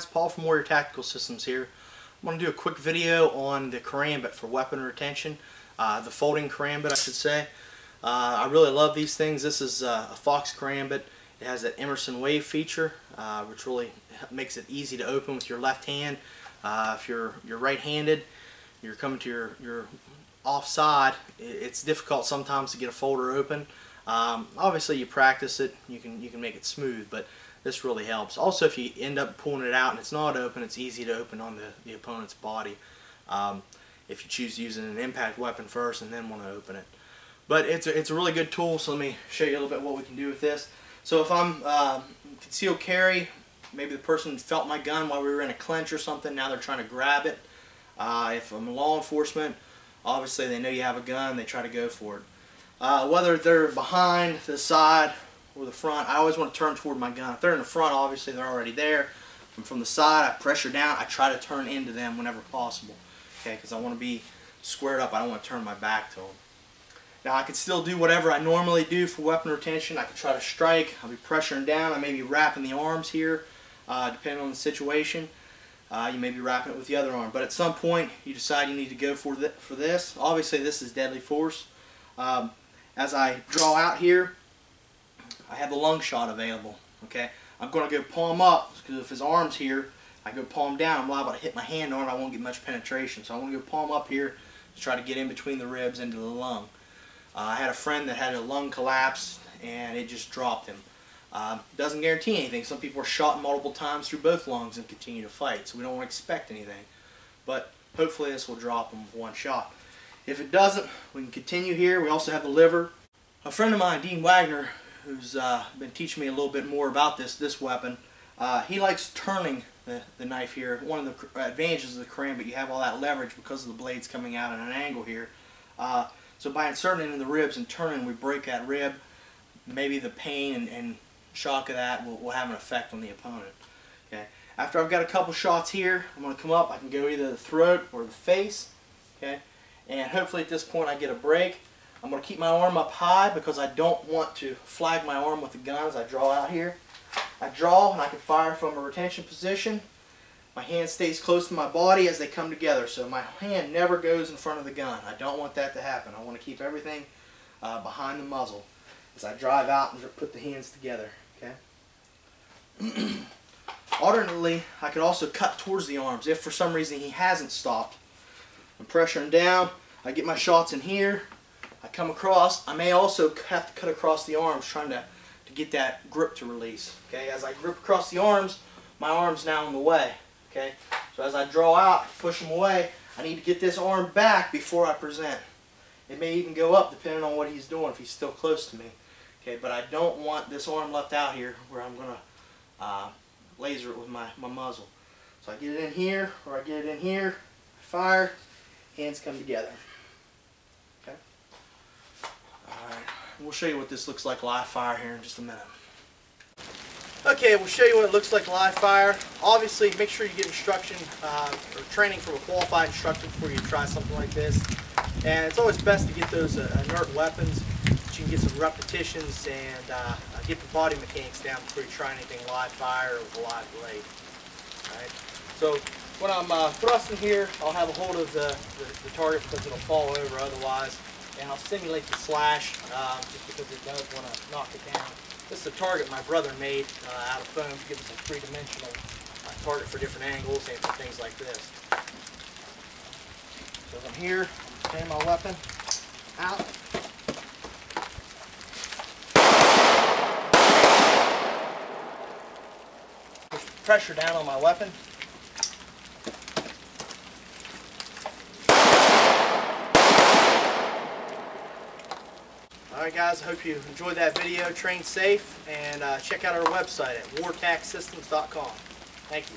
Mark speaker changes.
Speaker 1: Paul from Warrior Tactical Systems here. I'm going to do a quick video on the Karambit for weapon retention, the folding Karambit I should say. I really love these things. This is a Fox Karambit. It has that Emerson wave feature, which really makes it easy to open with your left hand. If you're right-handed, you're coming to your offside, it's difficult sometimes to get a folder open. Obviously you practice it, you can make it smooth, but this really helps. Also, if you end up pulling it out and it's not open, it's easy to open on the opponent's body if you choose using an impact weapon first and then want to open it. But it's a really good tool, so let me show you a little bit what we can do with this. So if I'm concealed carry, maybe the person felt my gun while we were in a clinch or something, now they're trying to grab it. If I'm law enforcement, obviously they know you have a gun, they try to go for it. Whether they're behind, the side, or the front, I always want to turn toward my gun. If they're in the front, obviously they're already there. And from the side, I pressure down, I try to turn into them whenever possible. Okay, because I want to be squared up, I don't want to turn my back to them. Now I can still do whatever I normally do for weapon retention. I can try to strike, I'll be pressuring down, I may be wrapping the arms here, depending on the situation. You may be wrapping it with the other arm. But at some point, you decide you need to go for this. Obviously this is deadly force. As I draw out here, I have the lung shot available. Okay, I'm going to go palm up, because if his arm's here, I go palm down, I'm liable to hit my hand on it, I won't get much penetration. So I want to go palm up here to try to get in between the ribs into the lung. I had a friend that had a lung collapse and it just dropped him. Doesn't guarantee anything. Some people are shot multiple times through both lungs and continue to fight, so we don't want to expect anything. But hopefully this will drop him with one shot. If it doesn't, we can continue here. We also have the liver. A friend of mine, Dean Wagner, who's been teaching me a little bit more about this weapon, he likes turning the knife here. One of the advantages of the Karambit, you have all that leverage because of the blades coming out at an angle here. So by inserting it in the ribs and turning, we break that rib. Maybe the pain and shock of that will have an effect on the opponent. Okay. After I've got a couple shots here, I'm going to come up. I can go either the throat or the face. Okay. And hopefully at this point I get a break. I'm going to keep my arm up high because I don't want to flag my arm with the gun as I draw out here. I draw and I can fire from a retention position. My hand stays close to my body as they come together, so my hand never goes in front of the gun. I don't want that to happen. I want to keep everything behind the muzzle as I drive out and put the hands together. Okay. Alternately, I could also cut towards the arms if for some reason he hasn't stopped. I'm pressuring down. I get my shots in here. I come across. I may also have to cut across the arms, trying to get that grip to release. Okay. As I grip across the arms, my arm's now in the way. Okay, so as I draw out, push him away, I need to get this arm back before I present. It may even go up depending on what he's doing if he's still close to me. Okay, but I don't want this arm left out here where I'm going to laser it with my muzzle. So I get it in here, or I get it in here, fire, hands come together. Okay. Alright, we'll show you what this looks like live fire here in just a minute. Okay, we'll show you what it looks like live fire. Obviously, make sure you get instruction or training from a qualified instructor before you try something like this. And it's always best to get those inert weapons so you can get some repetitions and get the body mechanics down before you try anything live fire or with a live blade. Alright, so when I'm thrusting here, I'll have a hold of the target because it'll fall over otherwise. And I'll simulate the slash just because it does want to knock it down. This is a target my brother made out of foam to give us a three-dimensional target for different angles and for things like this. So as I'm here, I'm taking my weapon out. Push pressure down on my weapon. Alright guys, I hope you enjoyed that video. Train safe and check out our website at wartacsystems.com. Thank you.